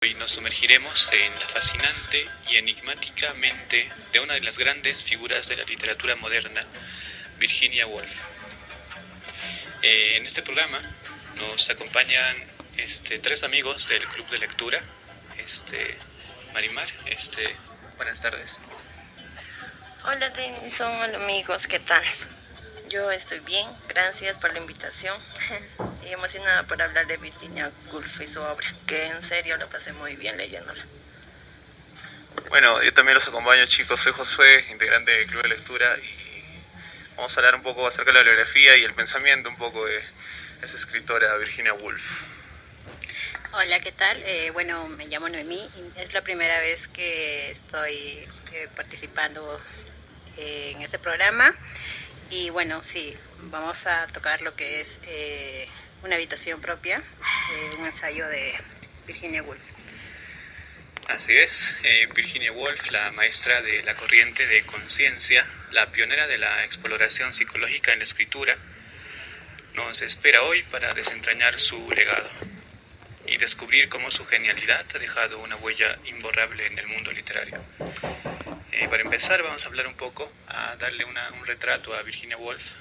Hoy nos sumergiremos en la fascinante y enigmática mente de una de las grandes figuras de la literatura moderna, Virginia Woolf. En este programa nos acompañan tres amigos del club de lectura. Marimar, buenas tardes. Hola Denison, hola amigos, ¿qué tal? Yo estoy bien, gracias por la invitación y emocionada por hablar de Virginia Woolf y su obra, que en serio lo pasé muy bien leyéndola. Bueno, yo también los acompaño, chicos. Soy Josué, integrante del club de lectura, y vamos a hablar un poco acerca de la biografía y el pensamiento un poco de esa escritora Virginia Woolf. Hola, ¿qué tal? Bueno, me llamo Noemí y es la primera vez que estoy participando en este programa. Y bueno, sí, vamos a tocar lo que es una habitación propia, un ensayo de Virginia Woolf. Así es, Virginia Woolf, la maestra de la corriente de conciencia, la pionera de la exploración psicológica en la escritura, nos espera hoy para desentrañar su legado y descubrir cómo su genialidad ha dejado una huella imborrable en el mundo literario. Para empezar vamos a hablar un poco, a darle un retrato a Virginia Woolf.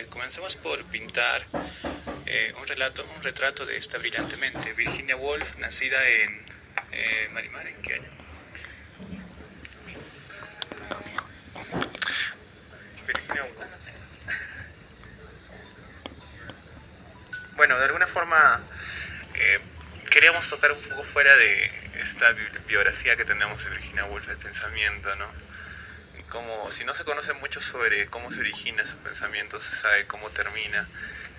Comencemos por pintar un retrato de esta brillante mente. Virginia Woolf, nacida en Marimar, ¿en qué año? Virginia Woolf. Bueno, de alguna forma queríamos tocar un poco fuera de esta biografía que tenemos de Virginia Woolf, el pensamiento, ¿no? Y como si no se conoce mucho sobre cómo se origina su pensamiento, se sabe cómo termina.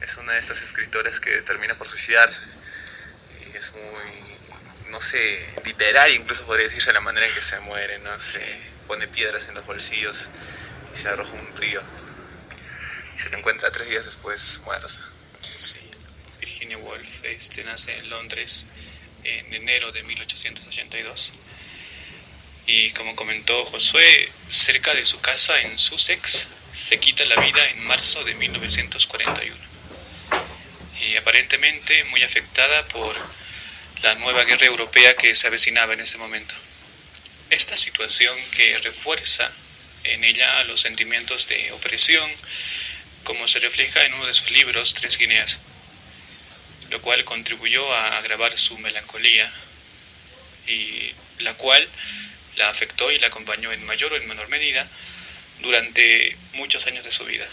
Es una de estas escritoras que termina por suicidarse. Y es muy, no sé, literaria incluso podría decirse la manera en que se muere, ¿no? Se pone piedras en los bolsillos y se arroja un río. Y se encuentra 3 días después muerta. Sí. Virginia Woolf nace en Londres en enero de 1882 y, como comentó Josué, cerca de su casa en Sussex se quita la vida en marzo de 1941 y aparentemente muy afectada por la nueva guerra europea que se avecinaba en ese momento. Esta situación que refuerza en ella los sentimientos de opresión, como se refleja en uno de sus libros, Tres Guineas, lo cual contribuyó a agravar su melancolía y la cual la afectó y la acompañó en mayor o en menor medida durante muchos años de su vida.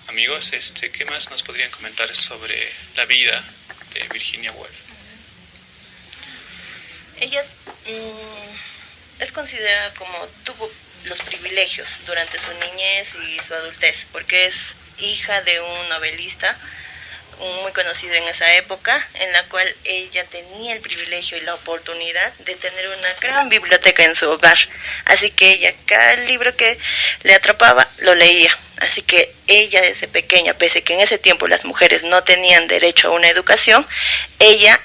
Amigos, ¿qué más nos podrían comentar sobre la vida de Virginia Woolf? Ella es considerada como tuvo los privilegios durante su niñez y su adultez, porque es hija de un novelista muy conocido en esa época, en la cual ella tenía el privilegio y la oportunidad de tener una gran biblioteca en su hogar. Así que ella, cada libro que le atrapaba, lo leía. Así que ella desde pequeña, pese a que en ese tiempo las mujeres no tenían derecho a una educación, ella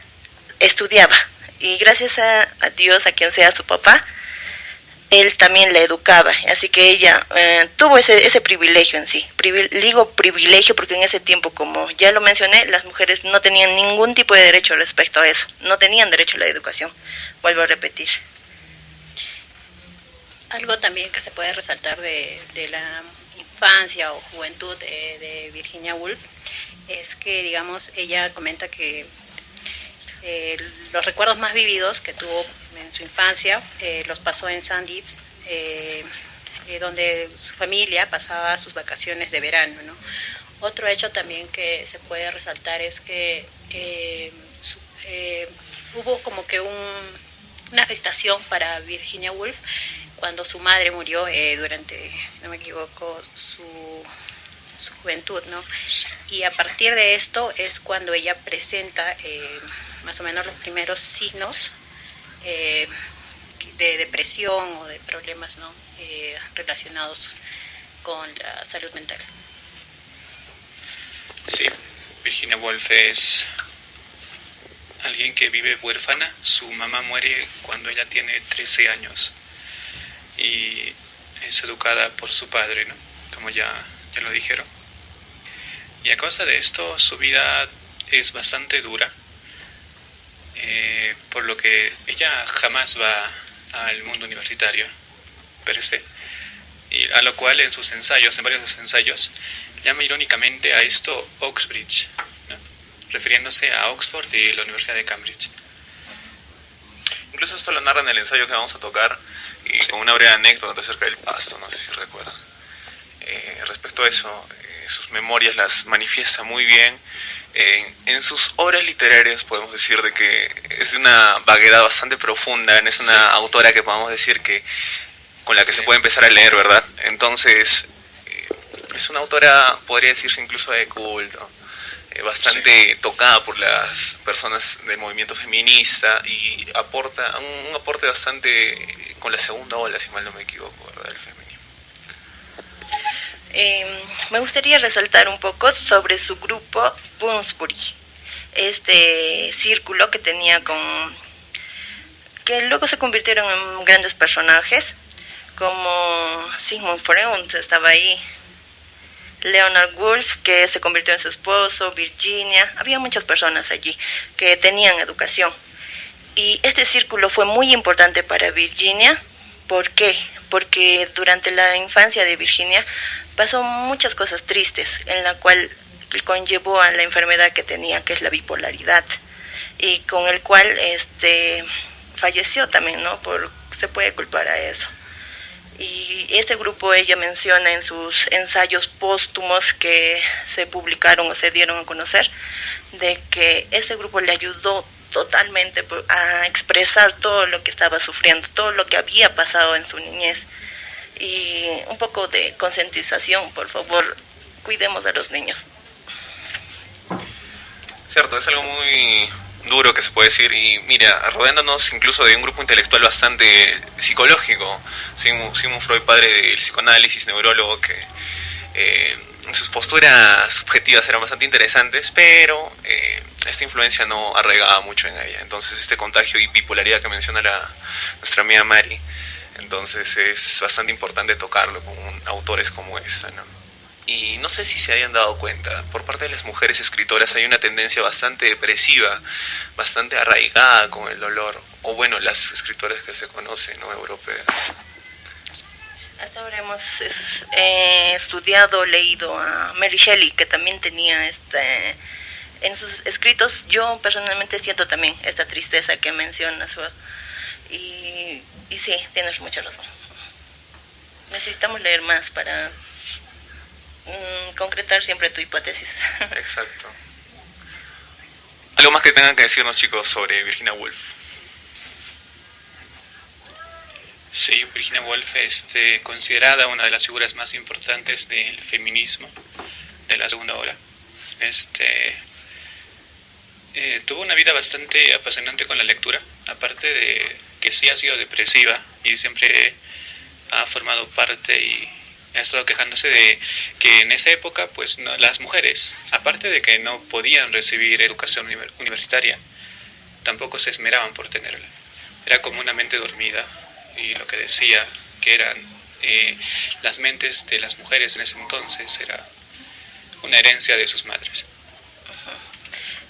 estudiaba. Y gracias a Dios, a quien sea su papá, él también la educaba, así que ella tuvo ese privilegio en sí. Digo privilegio porque en ese tiempo, como ya lo mencioné, las mujeres no tenían ningún tipo de derecho respecto a eso, no tenían derecho a la educación, vuelvo a repetir. Algo también que se puede resaltar de la infancia o juventud de Virginia Woolf es que, digamos, ella comenta que los recuerdos más vividos que tuvo en su infancia los pasó en Sandips, donde su familia pasaba sus vacaciones de verano, ¿no? Otro hecho también que se puede resaltar es que hubo como que una afectación para Virginia Woolf cuando su madre murió durante, si no me equivoco, su juventud, ¿no? Y a partir de esto es cuando ella presenta más o menos los primeros signos de depresión o de problemas, ¿no? Relacionados con la salud mental. Sí, Virginia Woolf es alguien que vive huérfana. Su mamá muere cuando ella tiene 13 años y es educada por su padre, ¿no? Como ya lo dijeron. Y a causa de esto, su vida es bastante dura. por lo que ella jamás va al mundo universitario, per se. Y a lo cual en sus ensayos, en varios de sus ensayos, llama irónicamente a esto Oxbridge, ¿no? Refiriéndose a Oxford y la Universidad de Cambridge. Incluso esto lo narra en el ensayo que vamos a tocar, y sí, con una breve anécdota acerca del pasto, no sé si recuerdan. Respecto a eso, sus memorias las manifiesta muy bien. En sus obras literarias podemos decir de que es de una vaguedad bastante profunda, es una, sí, autora que podemos decir que con la que se puede empezar a leer, ¿verdad? Entonces, es una autora, podría decirse incluso de culto, bastante, sí, tocada por las personas del movimiento feminista, y aporta un aporte bastante con la segunda ola, si mal no me equivoco, ¿verdad?, del feminismo. Me gustaría resaltar un poco sobre su grupo Bloomsbury, este círculo que tenía que luego se convirtieron en grandes personajes, como Sigmund Freud estaba ahí, Leonard Woolf, que se convirtió en su esposo, Virginia, había muchas personas allí que tenían educación. Y este círculo fue muy importante para Virginia. ¿Por qué? Porque durante la infancia de Virginia pasó muchas cosas tristes, en la cual conllevó a la enfermedad que tenía, que es la bipolaridad, y con el cual falleció también, ¿no? Se puede culpar a eso. Y este grupo ella menciona en sus ensayos póstumos que se publicaron o se dieron a conocer, de que ese grupo le ayudó totalmente a expresar todo lo que estaba sufriendo, todo lo que había pasado en su niñez. Y un poco de concientización, por favor, cuidemos a los niños. Cierto, es algo muy duro que se puede decir, y mira, rodeándonos incluso de un grupo intelectual bastante psicológico, Sigmund Freud, padre del psicoanálisis, neurólogo, que sus posturas subjetivas eran bastante interesantes, pero esta influencia no arraigaba mucho en ella. Entonces este contagio y bipolaridad que menciona nuestra amiga Mari, entonces es bastante importante tocarlo con autores como esta, ¿no? Y no sé si se hayan dado cuenta, por parte de las mujeres escritoras hay una tendencia bastante depresiva, bastante arraigada con el dolor, o bueno, las escritoras que se conocen, ¿no?, europeas. Hasta ahora hemos estudiado, leído a Mary Shelley, que también tenía en sus escritos. Yo personalmente siento también esta tristeza que mencionas, y sí, tienes mucha razón. Necesitamos leer más para concretar siempre tu hipótesis. Exacto. ¿Algo más que tengan que decirnos, chicos, sobre Virginia Woolf? Sí, Virginia Woolf es considerada una de las figuras más importantes del feminismo de la segunda ola. Tuvo una vida bastante apasionante con la lectura, aparte de que sí ha sido depresiva y siempre ha formado parte y ha estado quejándose de que en esa época pues no, las mujeres, aparte de que no podían recibir educación universitaria, tampoco se esmeraban por tenerla. Era como una mente dormida, y lo que decía que eran las mentes de las mujeres en ese entonces era una herencia de sus madres.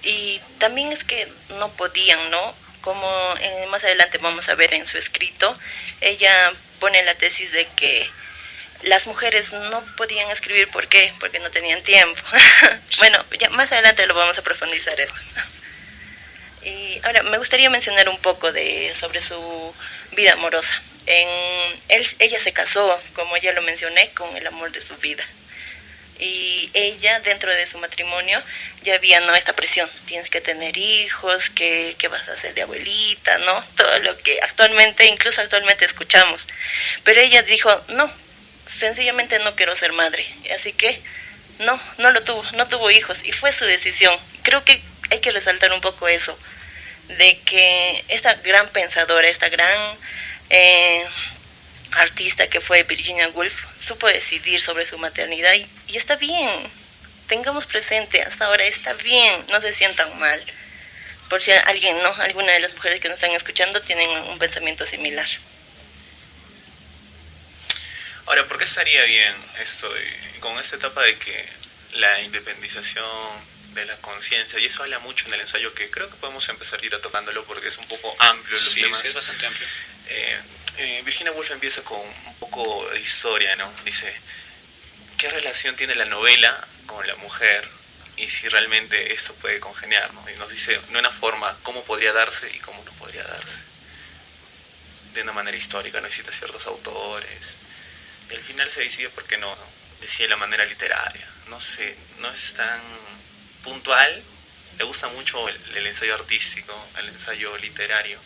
Y también es que no podían, ¿no? Como más adelante vamos a ver en su escrito, ella pone la tesis de que las mujeres no podían escribir. ¿Por qué? Porque no tenían tiempo. Bueno, ya más adelante lo vamos a profundizar esto. Y ahora me gustaría mencionar un poco sobre su vida amorosa. Ella se casó, como ya lo mencioné, con el amor de su vida. Y ella, dentro de su matrimonio, ya había, ¿no?, esta presión. Tienes que tener hijos, que vas a hacer de abuelita, ¿no? Todo lo que incluso actualmente escuchamos. Pero ella dijo, no, sencillamente no quiero ser madre. Así que no tuvo hijos, y fue su decisión. Creo que hay que resaltar un poco eso, de que esta gran pensadora, esta gran artista que fue Virginia Woolf, supo decidir sobre su maternidad, y está bien. Tengamos presente, hasta ahora está bien, no se sientan mal. Por si alguna de las mujeres que nos están escuchando tienen un pensamiento similar. Ahora, ¿por qué estaría bien esto con esta etapa de que la independización de la conciencia, y eso habla mucho en el ensayo, que creo que podemos empezar a ir tocándolo porque es un poco amplio los Sí, temas. sí, es bastante amplio. Virginia Woolf empieza con un poco de historia, ¿no? Dice, ¿qué relación tiene la novela con la mujer? Y si realmente esto puede congeniar, ¿no? Y nos dice de una forma cómo podría darse y cómo no podría darse. De una manera histórica, no cita ciertos autores. Y al final se decide por qué no, ¿no? Decide de la manera literaria. No sé, no es tan puntual. Le gusta mucho el ensayo artístico, el ensayo literario.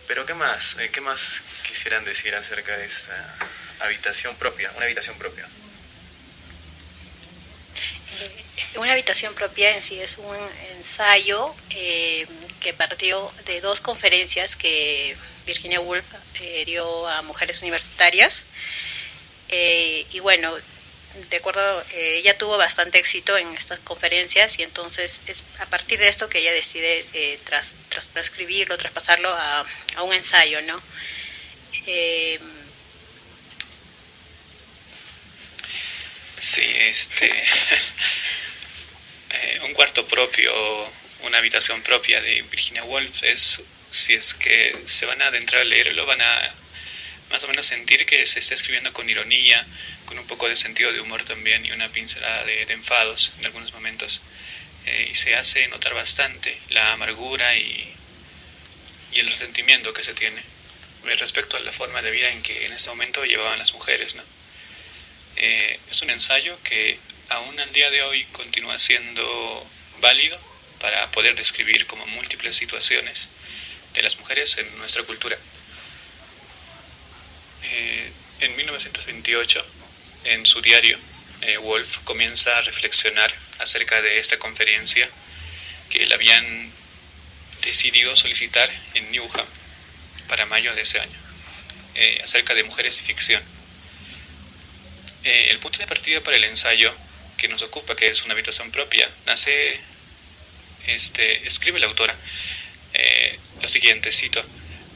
Pero ¿qué más? ¿Qué más quisieran decir acerca de esta habitación propia? Una habitación propia. Una habitación propia en sí es un ensayo que partió de 2 conferencias que Virginia Woolf dio a mujeres universitarias. Y bueno, de acuerdo, ella tuvo bastante éxito en estas conferencias, y entonces es a partir de esto que ella decide transcribirlo, traspasarlo a un ensayo, ¿no? Sí, un cuarto propio, una habitación propia de Virginia Woolf es, si es que se van a adentrar a leerlo, van a más o menos sentir que se está escribiendo con ironía, con un poco de sentido de humor también y una pincelada de enfados en algunos momentos. Y se hace notar bastante la amargura y el resentimiento que se tiene respecto a la forma de vida en que en ese momento llevaban las mujeres, ¿no? Es un ensayo que aún al día de hoy continúa siendo válido para poder describir como múltiples situaciones de las mujeres en nuestra cultura. En 1928, en su diario, Woolf comienza a reflexionar acerca de esta conferencia que le habían decidido solicitar en Newham para mayo de ese año, acerca de mujeres y ficción. El punto de partida para el ensayo que nos ocupa, que es una habitación propia, nace, escribe la autora lo siguiente, cito: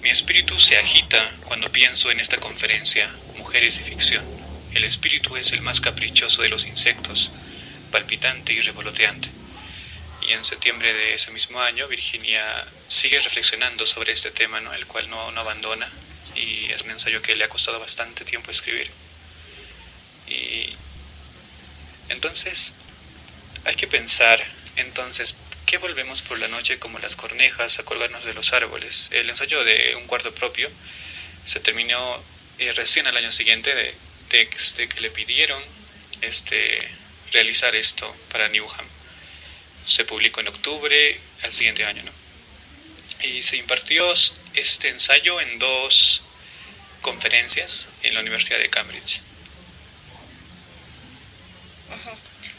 mi espíritu se agita cuando pienso en esta conferencia, mujeres y ficción. El espíritu es el más caprichoso de los insectos, palpitante y revoloteante. Y en septiembre de ese mismo año, Virginia sigue reflexionando sobre este tema, ¿no? El cual no abandona, y es un ensayo que le ha costado bastante tiempo escribir. Y entonces hay que pensar, ¿qué volvemos por la noche como las cornejas a colgarnos de los árboles? El ensayo de un cuarto propio se terminó recién al año siguiente de que le pidieron realizar esto para Newham. Se publicó en octubre al siguiente año, ¿no? Y se impartió este ensayo en 2 conferencias en la Universidad de Cambridge.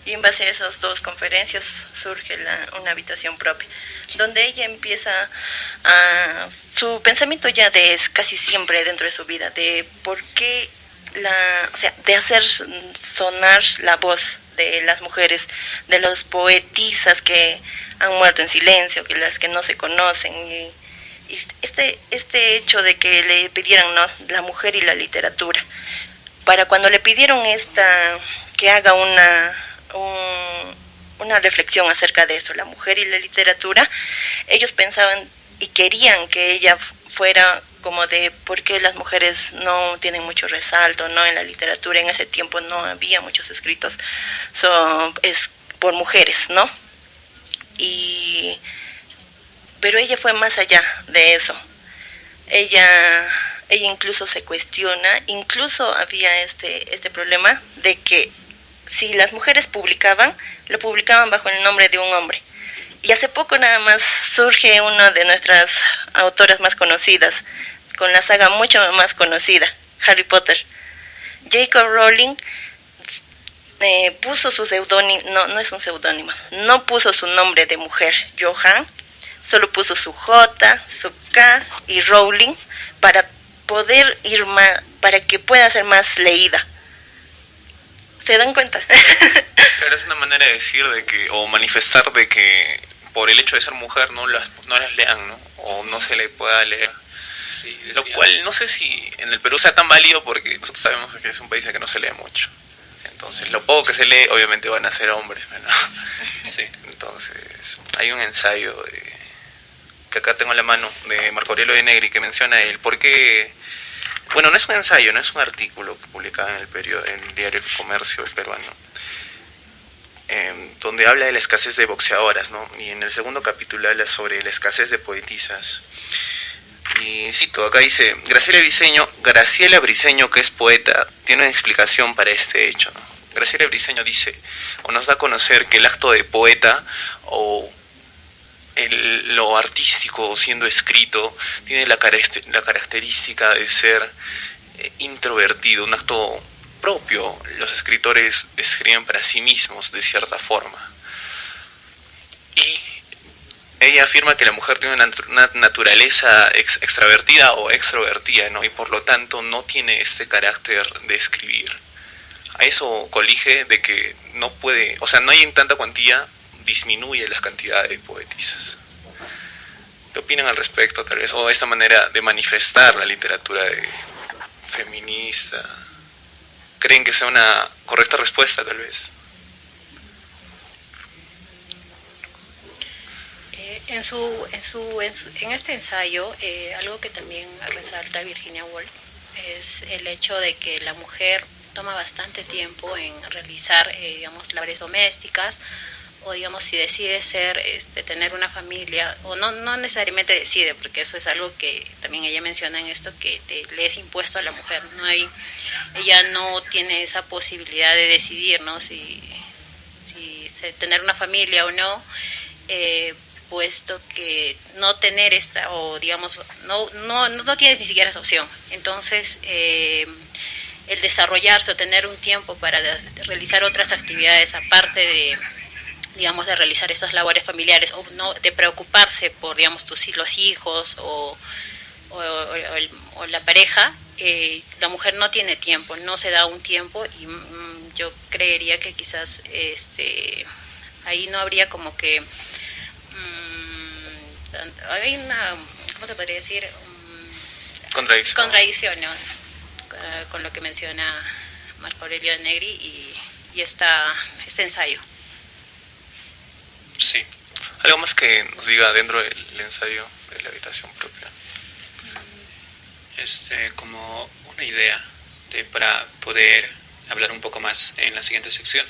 Y en base a esas 2 conferencias surge una habitación propia, donde ella empieza su pensamiento ya casi siempre dentro de su vida, de por qué de hacer sonar la voz de las mujeres, de las poetisas que han muerto en silencio, que las que no se conocen, y este hecho de que le pidieran, ¿no?, la mujer y la literatura. Para cuando le pidieron que haga una reflexión acerca de eso, la mujer y la literatura, ellos pensaban y querían que ella fuera como de por qué las mujeres no tienen mucho resalto, ¿no?, en la literatura. En ese tiempo no había muchos escritos es por mujeres, ¿no? Pero ella fue más allá de eso. Ella incluso se cuestiona, incluso había este problema de que si las mujeres publicaban, lo publicaban bajo el nombre de un hombre. Y hace poco nada más surge una de nuestras autoras más conocidas, con la saga mucho más conocida, Harry Potter. J.K. Rowling puso su seudónimo, no es un seudónimo, no puso su nombre de mujer, Johan, solo puso su J, su K y Rowling para poder para que pueda ser más leída. ¿Se dan cuenta? Claro, es una manera de decir o manifestar de que por el hecho de ser mujer no las lean, ¿no? O no se le pueda leer. Sí, lo cual no sé si en el Perú sea tan válido, porque nosotros sabemos que es un país en que no se lee mucho. Entonces, lo poco que se lee, obviamente van a ser hombres, ¿no? Sí. Entonces, hay un ensayo que acá tengo en la mano, de Marco Aurelio de Negri, que menciona el por qué. Bueno, no es un ensayo, no es un artículo que publicaba en el diario El Comercio del peruano, donde habla de la escasez de boxeadoras, ¿no? Y en el segundo capítulo habla sobre la escasez de poetisas. Y cito, acá dice: Graciela Briceño, que es poeta, tiene una explicación para este hecho, ¿no? Graciela Briceño dice, o nos da a conocer, que el acto de poeta, o lo artístico siendo escrito, tiene la característica de ser introvertido, un acto propio. Los escritores escriben para sí mismos de cierta forma. Y ella afirma que la mujer tiene una naturaleza extravertida o extrovertida, ¿no? Y por lo tanto no tiene este carácter de escribir. A eso colige de que no puede, o sea, no hay en tanta cuantía, disminuye las cantidades de poetisas. ¿Qué opinan al respecto, tal vez? O esta manera de manifestar la literatura feminista. ¿Creen que sea una correcta respuesta, tal vez? En este ensayo, algo que también resalta Virginia Woolf es el hecho de que la mujer toma bastante tiempo en realizar, digamos, labores domésticas, o digamos, si decide tener una familia, o no necesariamente decide, porque eso es algo que también ella menciona en esto, que le es impuesto a la mujer. Ella no tiene esa posibilidad de decidir, ¿no? si tener una familia o no, puesto que no tener esta, o digamos, no tienes ni siquiera esa opción. Entonces, el desarrollarse o tener un tiempo para realizar otras actividades aparte de, digamos, de realizar esas labores familiares, o no de preocuparse por, digamos, los hijos o la pareja, la mujer no tiene tiempo, no se da un tiempo, y yo creería que quizás ahí no habría como que hay una, ¿cómo se podría decir? Contradicción, ¿no? Con lo que menciona Marco Aurelio de Negri y este ensayo. Sí. ¿Algo más que nos diga dentro del ensayo de la habitación propia? Como una idea para poder hablar un poco más en la siguiente sección.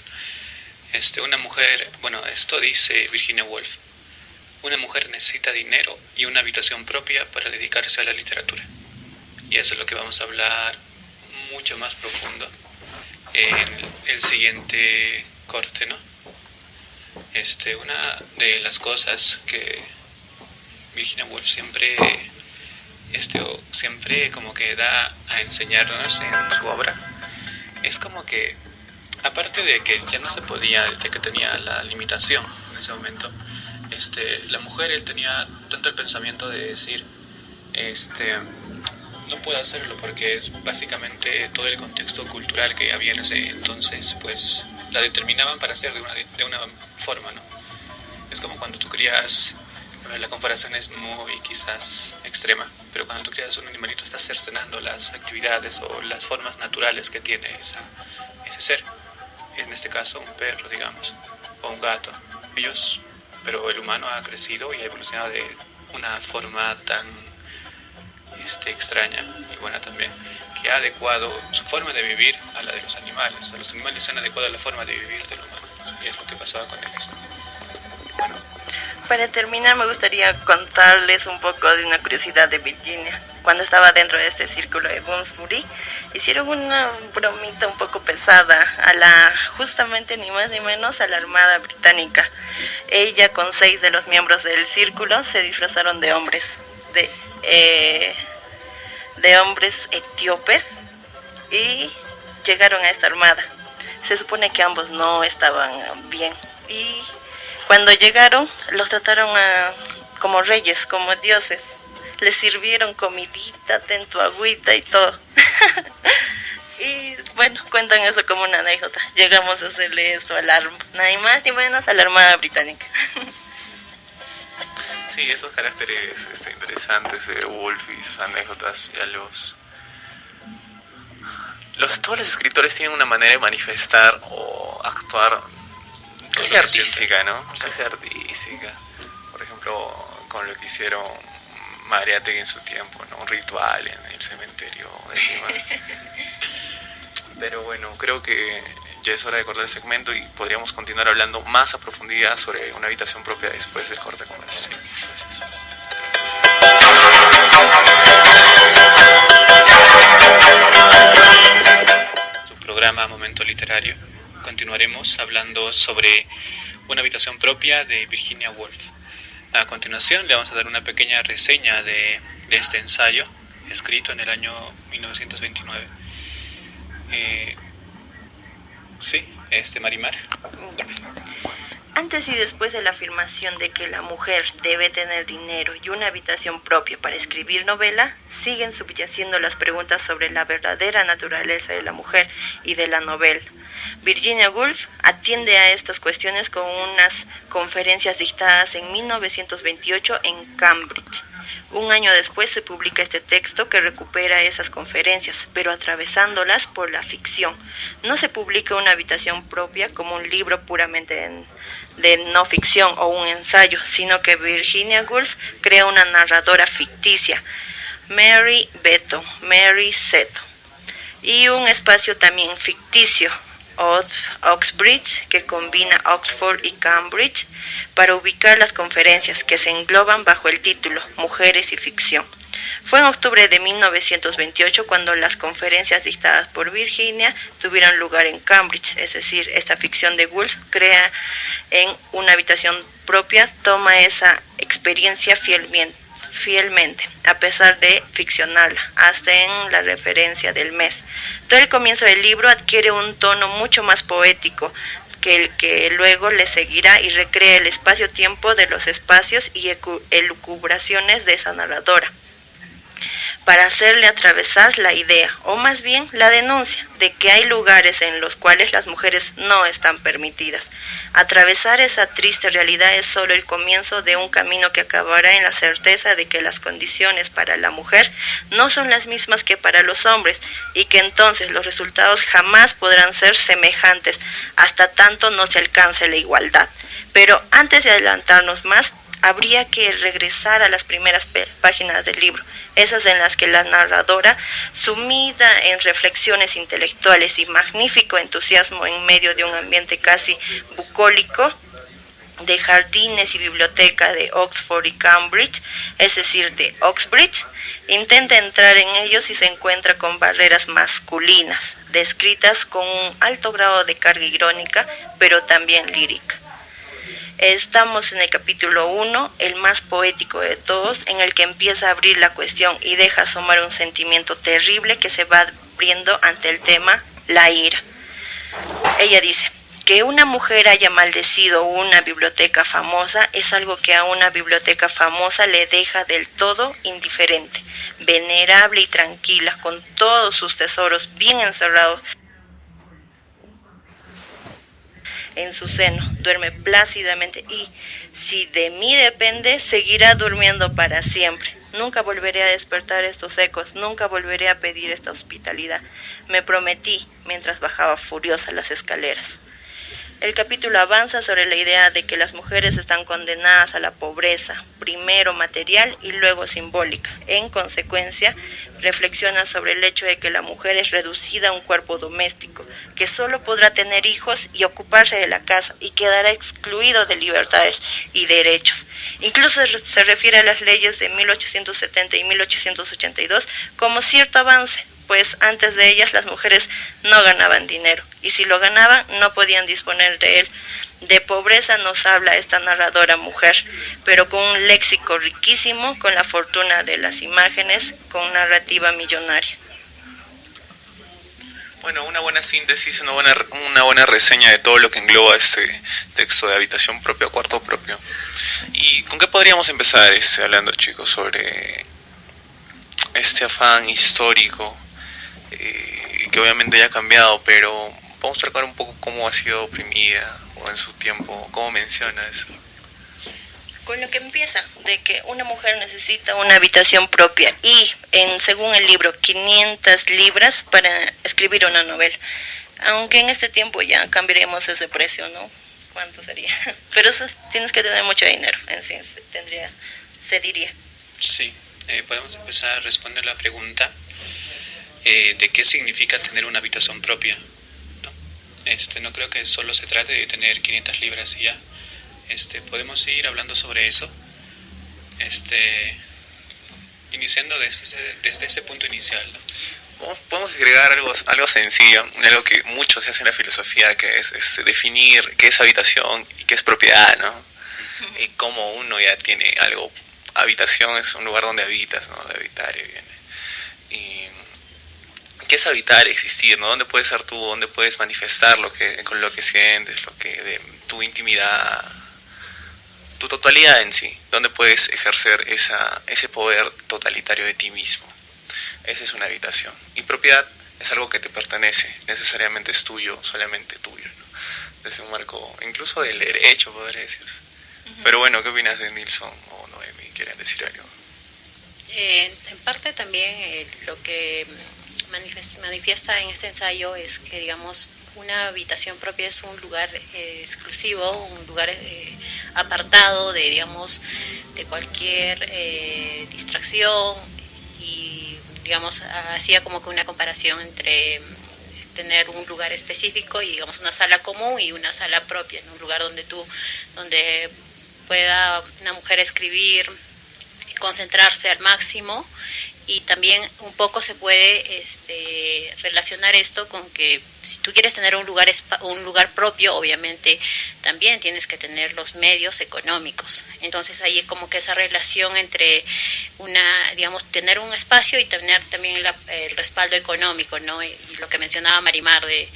Una mujer, bueno, esto dice Virginia Woolf: una mujer necesita dinero y una habitación propia para dedicarse a la literatura. Y eso es lo que vamos a hablar mucho más profundo en el siguiente corte, ¿no? Una de las cosas que Virginia Woolf siempre como que da a enseñarnos en su obra es como que, aparte de que ya no se podía, de que tenía la limitación en ese momento, la mujer, él tenía tanto el pensamiento de decir, no puedo hacerlo porque es básicamente todo el contexto cultural que había en ese entonces, pues la determinaban para hacer de una forma, ¿no? Es como cuando tú crías, la comparación es muy quizás extrema, pero cuando tú crías un animalito estás cercenando las actividades o las formas naturales que tiene ese ser. En este caso un perro, digamos, o un gato. Pero el humano ha crecido y ha evolucionado de una forma tan extraña y buena también, que ha adecuado su forma de vivir a la de los animales. Los animales se han adecuado a la forma de vivir del humano, y es lo que pasaba con ellos. Bueno, para terminar, me gustaría contarles un poco de una curiosidad de Virginia. Cuando estaba dentro de este círculo de Bloomsbury, hicieron una bromita un poco pesada justamente ni más ni menos a la Armada Británica. Ella con 6 de los miembros del círculo se disfrazaron de hombres, de hombres etíopes, y llegaron a esta armada. Se supone que ambos no estaban bien, y cuando llegaron los trataron como reyes, como dioses. Les sirvieron comidita, tu agüita y todo. Y bueno, cuentan eso como una anécdota. Llegamos a hacerle eso ni más ni menos a la Armada Británica. Sí, esos caracteres interesantes de Woolf y sus anécdotas ya todos los escritores tienen una manera de manifestar o actuar casi artística, ¿no? Casi artística. Por ejemplo, con lo que hicieron Mariátegui en su tiempo, ¿no? Un ritual en el cementerio de Lima. Pero bueno, creo que ya es hora de cortar el segmento y podríamos continuar hablando más a profundidad sobre una habitación propia después del corte comercial. Gracias. Su programa Momento Literario. Continuaremos hablando sobre Una habitación propia de Virginia Woolf. A continuación le vamos a dar una pequeña reseña de este ensayo, escrito en el año 1929. Marimar. Ya. Antes y después de la afirmación de que la mujer debe tener dinero y una habitación propia para escribir novela, siguen subyaciendo las preguntas sobre la verdadera naturaleza de la mujer y de la novela. Virginia Woolf atiende a estas cuestiones con unas conferencias dictadas en 1928 en Cambridge. Un año después se publica este texto que recupera esas conferencias, pero atravesándolas por la ficción. No se publica Una habitación propia como un libro puramente de no ficción o un ensayo, sino que Virginia Woolf crea una narradora ficticia, Mary Seton, y un espacio también ficticio, Oxbridge, que combina Oxford y Cambridge para ubicar las conferencias que se engloban bajo el título Mujeres y Ficción. Fue en octubre de 1928 cuando las conferencias dictadas por Virginia tuvieron lugar en Cambridge, es decir, esta ficción de Woolf crea en Una habitación propia, toma esa experiencia fielmente, a pesar de ficcionarla, hasta en la referencia del mes. Todo el comienzo del libro adquiere un tono mucho más poético que el que luego le seguirá y recrea el espacio-tiempo de los espacios y elucubraciones de esa narradora, para hacerle atravesar la idea, o más bien la denuncia, de que hay lugares en los cuales las mujeres no están permitidas. Atravesar esa triste realidad es solo el comienzo de un camino que acabará en la certeza de que las condiciones para la mujer no son las mismas que para los hombres, y que entonces los resultados jamás podrán ser semejantes, hasta tanto no se alcance la igualdad. Pero antes de adelantarnos más, habría que regresar a las primeras páginas del libro, esas en las que la narradora, sumida en reflexiones intelectuales y magnífico entusiasmo en medio de un ambiente casi bucólico, de jardines y biblioteca de Oxford y Cambridge, es decir, de Oxbridge, intenta entrar en ellos y se encuentra con barreras masculinas, descritas con un alto grado de carga irónica, pero también lírica. Estamos en el capítulo 1, el más poético de todos, en el que empieza a abrir la cuestión y deja asomar un sentimiento terrible que se va abriendo ante el tema, la ira. Ella dice: que una mujer haya maldecido una biblioteca famosa es algo que a una biblioteca famosa le deja del todo indiferente, venerable y tranquila, con todos sus tesoros bien encerrados en su seno, duerme plácidamente y, si de mí depende, seguirá durmiendo para siempre. Nunca volveré a despertar estos ecos, nunca volveré a pedir esta hospitalidad. Me prometí mientras bajaba furiosa las escaleras. El capítulo avanza sobre la idea de que las mujeres están condenadas a la pobreza, primero material y luego simbólica. En consecuencia, reflexiona sobre el hecho de que la mujer es reducida a un cuerpo doméstico, que solo podrá tener hijos y ocuparse de la casa, y quedará excluido de libertades y derechos. Incluso se refiere a las leyes de 1870 y 1882 como cierto avance, pues antes de ellas las mujeres no ganaban dinero, y si lo ganaban no podían disponer de él. De pobreza nos habla esta narradora mujer, pero con un léxico riquísimo, con la fortuna de las imágenes, con narrativa millonaria. Bueno, una buena síntesis, una buena reseña de todo lo que engloba este texto de habitación propia, cuarto propio. ¿Y con qué podríamos empezar hablando, chicos, sobre este afán histórico? Que obviamente ya ha cambiado, pero vamos a tocar un poco cómo ha sido oprimida o en su tiempo, cómo menciona eso. con lo que empieza, de que una mujer necesita una habitación propia y según el libro 500 libras para escribir una novela, aunque en este tiempo ya cambiaremos ese precio, ¿no? ¿Cuánto sería? Pero eso tienes que tener mucho dinero, en sí se diría. Sí, podemos empezar a responder la pregunta de qué significa tener una habitación propia, ¿no? No creo que solo se trate de tener 500 libras y ya. Podemos seguir hablando sobre eso, iniciando desde ese punto inicial, ¿no? Podemos agregar algo sencillo, algo que mucho se hace en la filosofía, que es definir qué es habitación y qué es propiedad, ¿no? Y cómo uno ya tiene algo. Habitación es un lugar donde habitas, ¿no? De habitar y viene. Y ¿qué es habitar? Existir, ¿no? ¿Dónde puedes ser tú? ¿Dónde puedes manifestar con lo que sientes, de tu intimidad, tu totalidad en sí? ¿Dónde puedes ejercer ese poder totalitario de ti mismo? Esa es una habitación. Y propiedad es algo que te pertenece, necesariamente es tuyo, solamente tuyo, ¿no? Desde un marco, incluso del derecho, podría decirse. Uh-huh. Pero bueno, ¿qué opinas de Nilsson o Noemi? ¿Quieren decir algo? En parte también lo que manifiesta en este ensayo es que, digamos, una habitación propia es un lugar exclusivo, un lugar apartado de, digamos, de cualquier distracción, y, digamos, hacía como que una comparación entre tener un lugar específico y, digamos, una sala común y una sala propia, ¿no? Un lugar donde pueda una mujer escribir, concentrarse al máximo. Y también un poco se puede relacionar esto con que si tú quieres tener un lugar propio, obviamente también tienes que tener los medios económicos. Entonces ahí es como que esa relación entre tener un espacio y tener también el respaldo económico, ¿no? Y lo que mencionaba Marimar de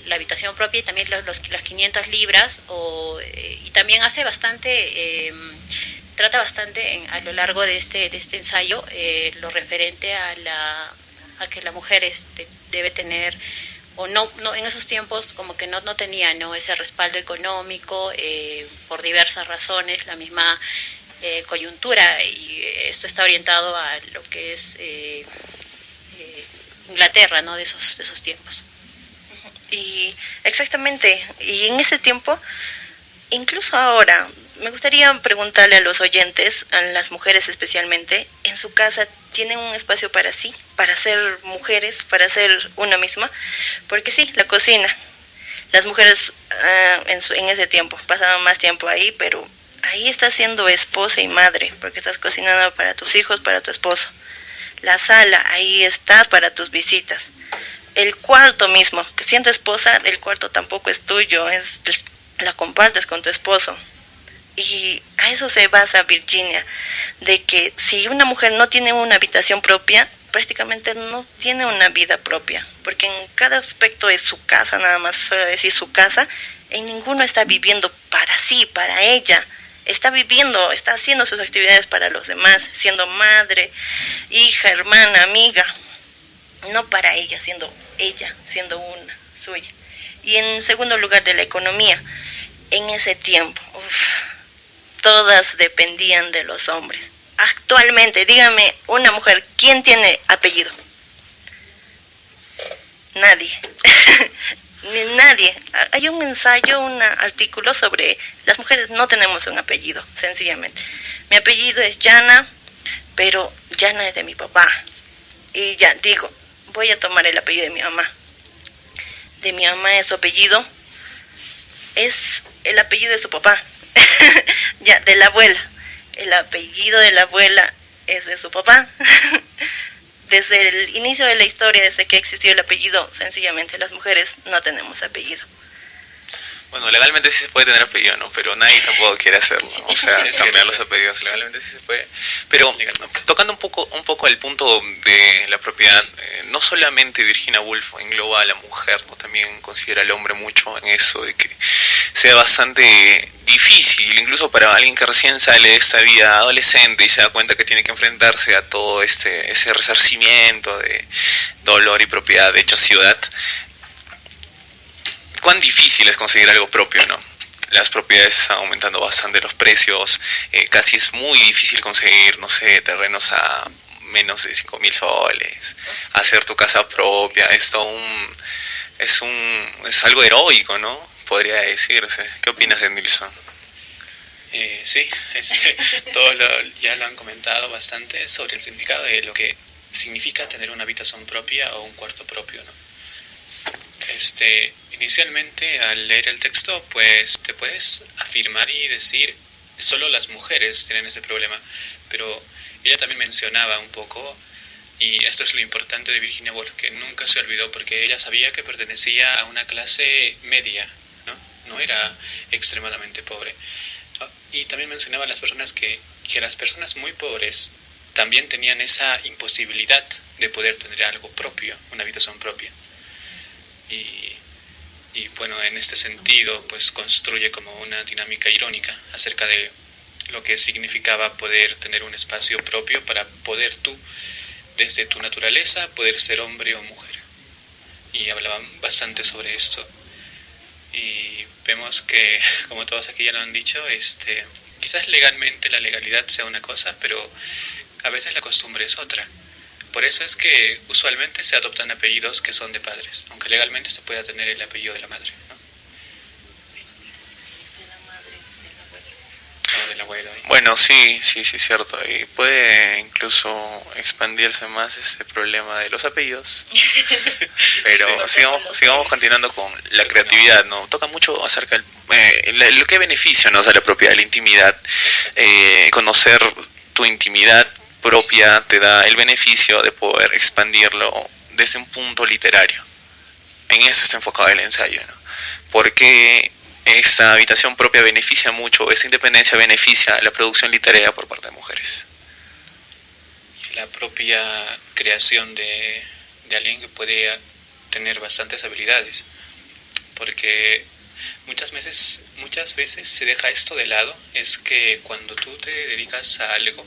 la habitación propia y también las 500 libras, y también hace bastante... trata bastante a lo largo de este ensayo lo referente a que la mujer debe tener, o no en esos tiempos como que no tenía, ¿no?, ese respaldo económico por diversas razones, la misma coyuntura, y esto está orientado a lo que es Inglaterra, ¿no?, de esos tiempos. Y exactamente, y en ese tiempo, incluso ahora, me gustaría preguntarle a los oyentes, a las mujeres especialmente, en su casa tienen un espacio para sí, para ser mujeres, para ser una misma, porque sí, la cocina, las mujeres en ese tiempo pasaban más tiempo ahí, pero ahí estás siendo esposa y madre, porque estás cocinando para tus hijos, para tu esposo. La sala, ahí estás para tus visitas. El cuarto mismo, que siendo esposa, el cuarto tampoco es tuyo, la compartes con tu esposo. Y a eso se basa Virginia, de que si una mujer no tiene una habitación propia, prácticamente no tiene una vida propia, porque en cada aspecto de su casa, nada más solo decir su casa, en ninguno está viviendo para sí, para ella, está haciendo sus actividades para los demás, siendo madre, hija, hermana, amiga, no para ella, siendo una suya. Y en segundo lugar, de la economía, en ese tiempo, todas dependían de los hombres. Actualmente, dígame, una mujer, ¿quién tiene apellido? Nadie. Nadie. Hay un ensayo, un artículo sobre las mujeres no tenemos un apellido, sencillamente. Mi apellido es Llana, pero Llana es de mi papá. Y ya digo, voy a tomar el apellido de mi mamá. De mi mamá es su apellido, es el apellido de su papá. Ya, de la abuela. El apellido de la abuela es de su papá. Desde el inicio de la historia, desde que existió el apellido, sencillamente las mujeres no tenemos apellido. Bueno, legalmente sí se puede tener apellido, ¿no? Pero nadie tampoco quiere hacerlo, ¿no? O sea, sí, cambiar los apellidos, legalmente sí se puede. Pero tocando un poco el punto de la propiedad, no solamente Virginia Woolf engloba a la mujer, ¿no? También considera al hombre mucho en eso, de que sea bastante difícil, incluso para alguien que recién sale de esta vida adolescente y se da cuenta que tiene que enfrentarse a todo ese resarcimiento de dolor y propiedad hecha ciudad. Cuán difícil es conseguir algo propio, ¿no? las propiedades están aumentando bastante los precios, casi es muy difícil conseguir, no sé, terrenos a menos de 5.000 soles, hacer tu casa propia, es algo heroico, ¿no? Podría decirse. ¿Qué opinas de Nilsson? Sí, ya lo han comentado bastante sobre el significado de lo que significa tener una habitación propia o un cuarto propio, ¿no? Inicialmente al leer el texto, pues te puedes afirmar y decir, solo las mujeres tienen ese problema, pero ella también mencionaba un poco, y esto es lo importante de Virginia Woolf, que nunca se olvidó porque ella sabía que pertenecía a una clase media, ¿no? No era extremadamente pobre. Y también mencionaba a las personas que las personas muy pobres también tenían esa imposibilidad de poder tener algo propio, una habitación propia. Y bueno, en este sentido, pues construye como una dinámica irónica acerca de lo que significaba poder tener un espacio propio para poder tú, desde tu naturaleza, poder ser hombre o mujer. Y hablaban bastante sobre esto. Y vemos que, como todos aquí ya lo han dicho, quizás legalmente la legalidad sea una cosa, pero a veces la costumbre es otra. Por eso es que usualmente se adoptan apellidos que son de padres, aunque legalmente se pueda tener el apellido de la madre, ¿no? O del abuelo. Bueno, sí, cierto. Y puede incluso expandirse más este problema de los apellidos. Pero Sí. sigamos continuando con la creatividad, ¿no? Toca mucho acerca lo que beneficia, ¿no? O sea, la propiedad, la intimidad, conocer tu intimidad propia te da el beneficio de poder expandirlo desde un punto literario. En eso está enfocado el ensayo, ¿no? Porque esta habitación propia beneficia mucho, esta independencia beneficia la producción literaria por parte de mujeres. Y la propia creación de alguien que puede tener bastantes habilidades, porque muchas veces se deja esto de lado. Es que cuando tú te dedicas a algo,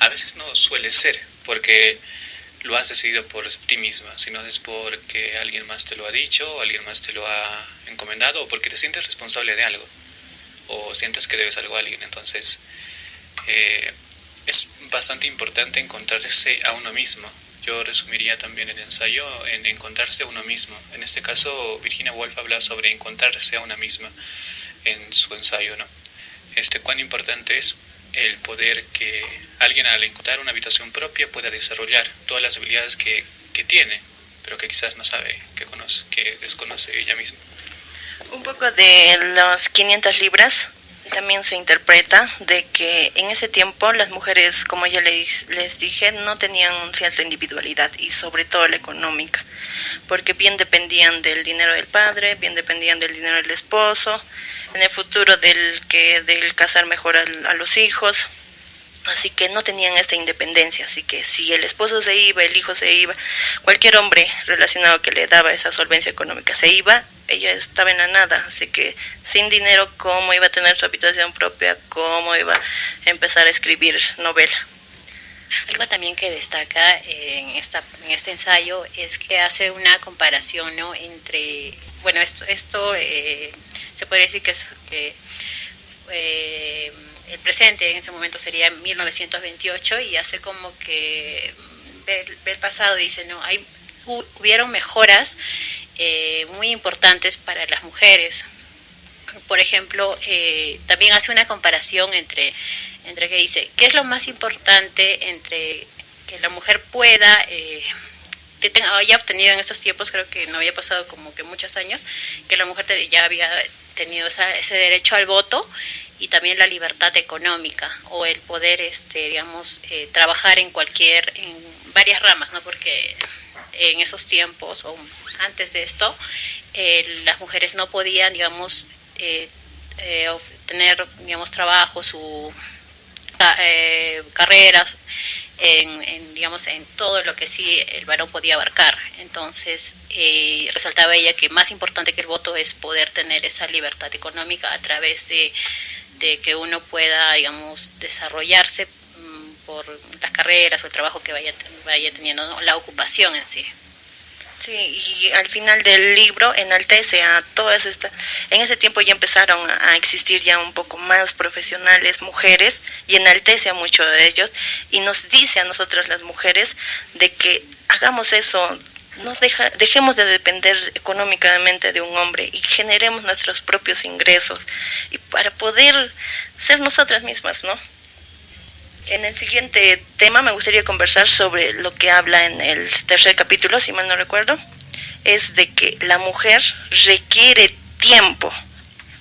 a veces no suele ser porque lo has decidido por ti misma, sino es porque alguien más te lo ha dicho, o alguien más te lo ha encomendado, o porque te sientes responsable de algo, o sientes que debes algo a alguien. Entonces, es bastante importante encontrarse a uno mismo. Yo resumiría también el ensayo en encontrarse a uno mismo. En este caso, Virginia Woolf habla sobre encontrarse a una misma en su ensayo, ¿no? Cuán importante es el poder que alguien, al encontrar una habitación propia, pueda desarrollar todas las habilidades que tiene, pero que quizás no sabe, que desconoce ella misma. Un poco de las 500 libras también se interpreta de que en ese tiempo las mujeres, como ya les dije, no tenían cierta individualidad, y sobre todo la económica, porque bien dependían del dinero del padre, bien dependían del dinero del esposo, en el futuro del casar mejor a los hijos. Así que no tenían esta independencia. Así que si el esposo se iba, el hijo se iba, cualquier hombre relacionado que le daba esa solvencia económica se iba, ella estaba en la nada. Así que sin dinero, ¿cómo iba a tener su habitación propia? ¿Cómo iba a empezar a escribir novela? Algo también que destaca en este ensayo es que hace una comparación, ¿no? Entre, bueno, esto se podría decir que el presente en ese momento sería 1928, y hace como que ve el pasado y dice, no, hubieron mejoras muy importantes para las mujeres. Por ejemplo, también hace una comparación entre que dice, ¿qué es lo más importante entre que la mujer pueda haya obtenido en estos tiempos? Creo que no había pasado como que muchos años que la mujer ya había tenido ese derecho al voto, y también la libertad económica, o el poder trabajar en varias ramas, ¿no? Porque en esos tiempos o antes de esto las mujeres no podían, tener, trabajos o carreras en todo lo que sí el varón podía abarcar. Entonces resaltaba ella que más importante que el voto es poder tener esa libertad económica a través de que uno pueda, desarrollarse por las carreras o el trabajo que vaya teniendo, ¿no? La ocupación en sí. Sí, y al final del libro enaltece a todas estas, en ese tiempo ya empezaron a existir ya un poco más profesionales, mujeres, y enaltece a muchos de ellos, y nos dice a nosotras las mujeres de que hagamos eso, dejemos de depender económicamente de un hombre y generemos nuestros propios ingresos, y para poder ser nosotras mismas, ¿no? En el siguiente tema me gustaría conversar sobre lo que habla en el tercer capítulo, si mal no recuerdo, es de que la mujer requiere tiempo.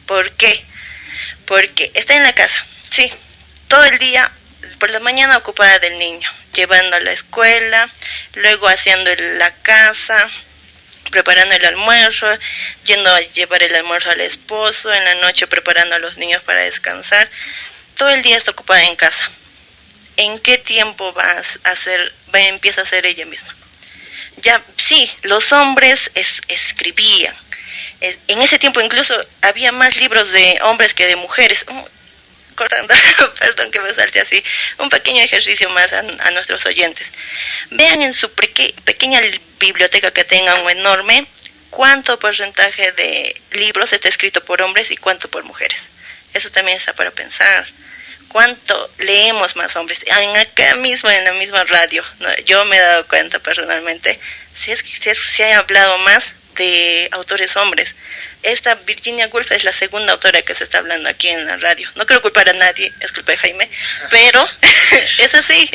¿Por qué? Porque está en la casa, sí, todo el día, por la mañana ocupada del niño, llevando a la escuela, luego haciendo la casa, preparando el almuerzo, yendo a llevar el almuerzo al esposo, en la noche preparando a los niños para descansar, todo el día está ocupada en casa. ¿En qué tiempo empieza a ser ella misma? Ya, sí, los hombres escribían. En ese tiempo incluso había más libros de hombres que de mujeres. Cortando, perdón que me salte así. Un pequeño ejercicio más a nuestros oyentes. Vean en su pequeña biblioteca que tengan o enorme, cuánto porcentaje de libros está escrito por hombres y cuánto por mujeres. Eso también está para pensar. ¿Cuánto leemos más hombres? Acá mismo, en la misma radio, ¿no? Yo me he dado cuenta personalmente, se ha hablado más de autores hombres. Esta Virginia Woolf es la segunda autora que se está hablando aquí en la radio. No quiero culpar a nadie, es culpa de Jaime, pero es así.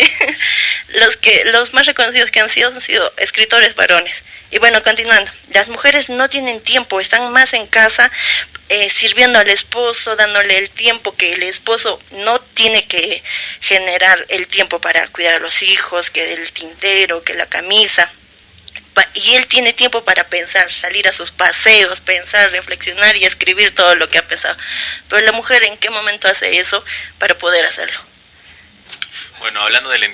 Los más reconocidos que han sido escritores varones. Y bueno, continuando, las mujeres no tienen tiempo, están más en casa, sirviendo al esposo, dándole el tiempo que el esposo no tiene que generar el tiempo para cuidar a los hijos, que el tintero, que la camisa, y él tiene tiempo para pensar, salir a sus paseos, pensar, reflexionar y escribir todo lo que ha pensado. Pero la mujer, ¿en qué momento hace eso para poder hacerlo? Bueno, hablando de la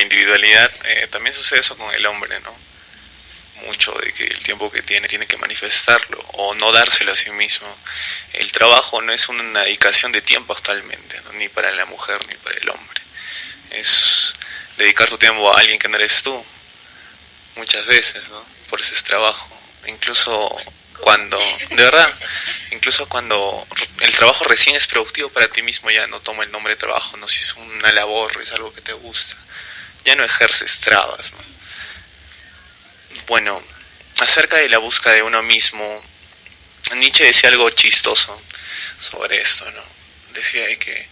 individualidad, también sucede eso con el hombre, ¿no? Mucho de que el tiempo que tiene que manifestarlo o no dárselo a sí mismo. El trabajo no es una dedicación de tiempo actualmente, ¿no? Ni para la mujer ni para el hombre. Es dedicar tu tiempo a alguien que no eres tú, muchas veces, ¿no? Por ese es trabajo. Incluso cuando el trabajo recién es productivo para ti mismo, ya no toma el nombre de trabajo, no, si es una labor, es algo que te gusta, ya no ejerces trabas, ¿no? Bueno, acerca de la búsqueda de uno mismo, Nietzsche decía algo chistoso sobre esto, ¿no? Decía que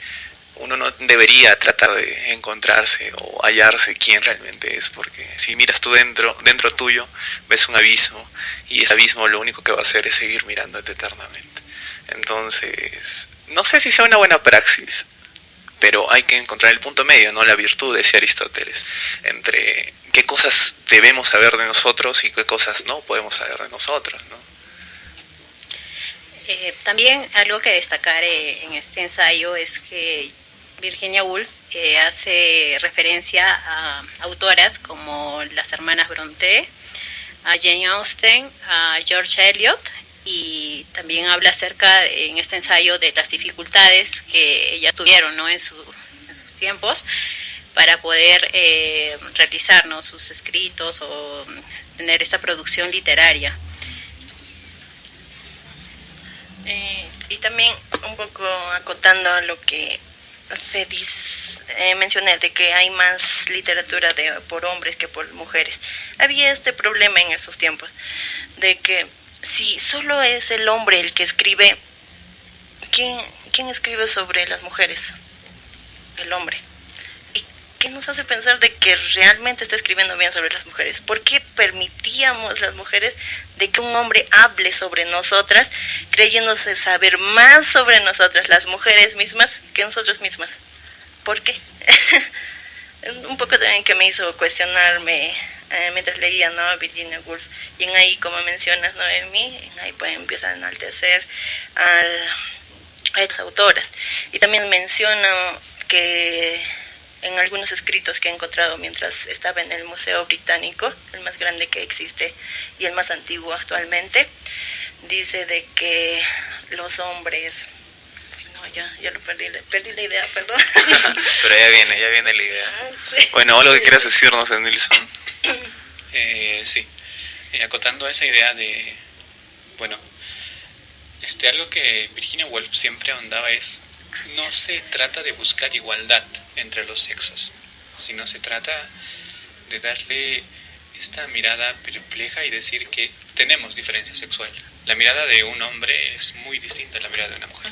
uno no debería tratar de encontrarse o hallarse quién realmente es, porque si miras tú dentro tuyo, ves un abismo, y ese abismo lo único que va a hacer es seguir mirándote eternamente. Entonces, no sé si sea una buena praxis, pero hay que encontrar el punto medio, ¿no? La virtud, decía Aristóteles, entre qué cosas debemos saber de nosotros y qué cosas no podemos saber de nosotros, ¿no? También algo que destacar en este ensayo es que Virginia Woolf hace referencia a autoras como las hermanas Brontë, a Jane Austen, a George Eliot, y también habla acerca en este ensayo de las dificultades que ellas tuvieron, ¿no? en sus tiempos para poder realizar, ¿no? sus escritos o tener esta producción literaria. Y también un poco acotando a lo que se dice, mencioné de que hay más literatura por hombres que por mujeres. Había este problema en esos tiempos de que si solo es el hombre el que escribe, ¿quién escribe sobre las mujeres? El hombre. ¿Y qué nos hace pensar de que realmente está escribiendo bien sobre las mujeres? ¿Por qué permitíamos las mujeres de que un hombre hable sobre nosotras, creyéndose saber más sobre nosotras, las mujeres mismas, que nosotros mismas? ¿Por qué? Un poco también que me hizo cuestionarme mientras leía, ¿no? Virginia Woolf, y en ahí, como mencionas, Noemí, en ahí pues empieza a enaltecer a ex autoras, y también menciona que en algunos escritos que he encontrado mientras estaba en el Museo Británico, el más grande que existe y el más antiguo actualmente, dice de que los hombres... Ya lo perdí la idea, perdón. Pero ya viene la idea. Sí. Bueno, algo que quieras decirnos, Nilsson. Sí. acotando a esa idea de, bueno, algo que Virginia Woolf siempre ahondaba es, no se trata de buscar igualdad entre los sexos, sino se trata de darle esta mirada perpleja y decir que tenemos diferencia sexual. La mirada de un hombre es muy distinta a la mirada de una mujer.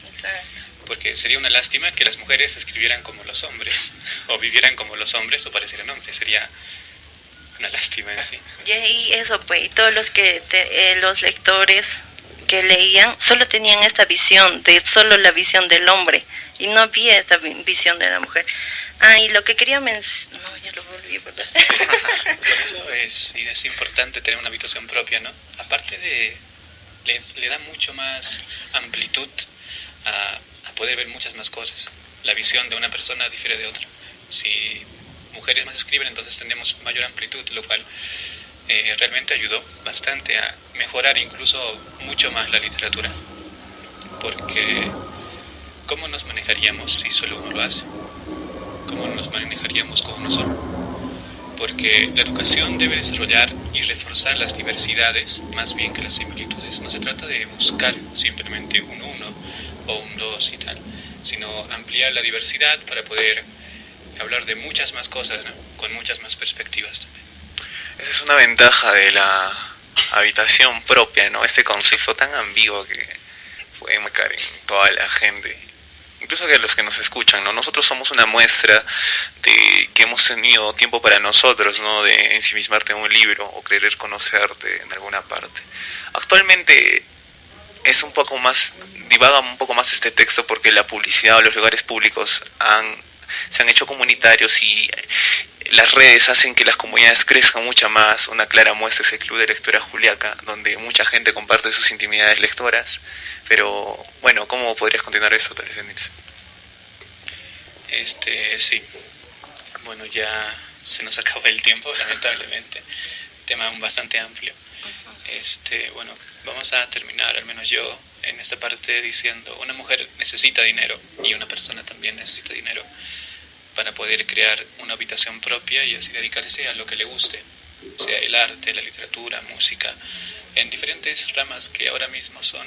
Exacto. Porque sería una lástima que las mujeres escribieran como los hombres, o vivieran como los hombres, o parecieran hombres. Sería una lástima en sí. Y ahí eso, pues, y todos los lectores que leían solo tenían esta visión, solo la visión del hombre, y no había esta visión de la mujer. Y lo que quería mencionar... No, ya lo volví, ¿verdad? Por eso es importante tener una habitación propia, ¿no? Aparte de... le da mucho más amplitud a poder ver muchas más cosas. La visión de una persona difiere de otra. Si mujeres más escriben, entonces tenemos mayor amplitud, lo cual realmente ayudó bastante a mejorar incluso mucho más la literatura. Porque ¿cómo nos manejaríamos si solo uno lo hace? ¿Cómo nos manejaríamos con uno solo? Porque la educación debe desarrollar y reforzar las diversidades más bien que las similitudes. No se trata de buscar simplemente un uno o un dos y tal, sino ampliar la diversidad para poder hablar de muchas más cosas, ¿no? Con muchas más perspectivas también. Esa es una ventaja de la habitación propia, ¿no? Este concepto tan ambiguo que puede marcar en toda la gente, incluso que los que nos escuchan, ¿no? Nosotros somos una muestra de que hemos tenido tiempo para nosotros, ¿no? De ensimismarte en un libro o querer conocerte en alguna parte. Actualmente es un poco más, divaga un poco más este texto porque la publicidad o los lugares públicos se han hecho comunitarios y las redes hacen que las comunidades crezcan mucho más. Una clara muestra es el Club de Lectura Juliaca, donde mucha gente comparte sus intimidades lectoras. Pero, bueno, ¿cómo podrías continuar eso, tal vez, Nils? Sí. Bueno, ya se nos acabó el tiempo, lamentablemente. Tema bastante amplio. Bueno, vamos a terminar, al menos yo, en esta parte diciendo, una mujer necesita dinero y una persona también necesita dinero para poder crear una habitación propia y así dedicarse a lo que le guste, sea el arte, la literatura, música, en diferentes ramas que ahora mismo son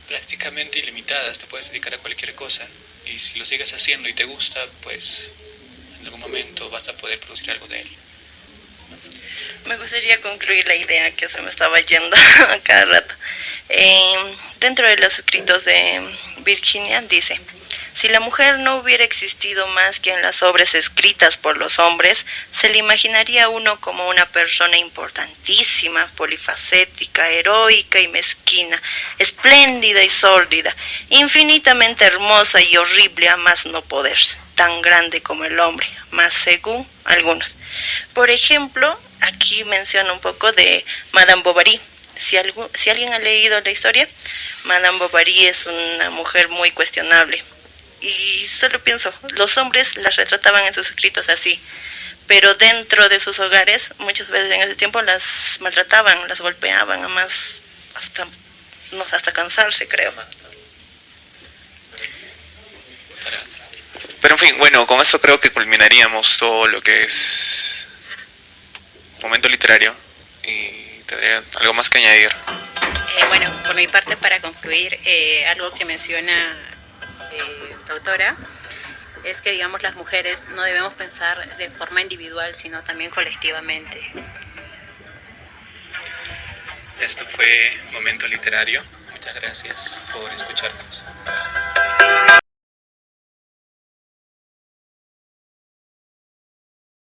prácticamente ilimitadas. Te puedes dedicar a cualquier cosa y si lo sigues haciendo y te gusta, pues en algún momento vas a poder producir algo de él. Me gustaría concluir la idea que se me estaba yendo a cada rato. Dentro de los escritos de Virginia dice: si la mujer no hubiera existido más que en las obras escritas por los hombres, se le imaginaría uno como una persona importantísima, polifacética, heroica y mezquina, espléndida y sórdida, infinitamente hermosa y horrible a más no poder, tan grande como el hombre, más según algunos. Por ejemplo, aquí menciona un poco de Madame Bovary. Si alguien ha leído la historia, Madame Bovary es una mujer muy cuestionable. Y solo pienso, los hombres las retrataban en sus escritos así, pero dentro de sus hogares, muchas veces en ese tiempo las maltrataban, las golpeaban, además hasta cansarse, creo. Pero en fin, bueno, con esto creo que culminaríamos todo lo que es momento literario y tendría algo más que añadir. Bueno, por mi parte, para concluir, algo que menciona la autora es que, digamos, las mujeres no debemos pensar de forma individual, sino también colectivamente. Esto fue Momento Literario. Muchas gracias por escucharnos.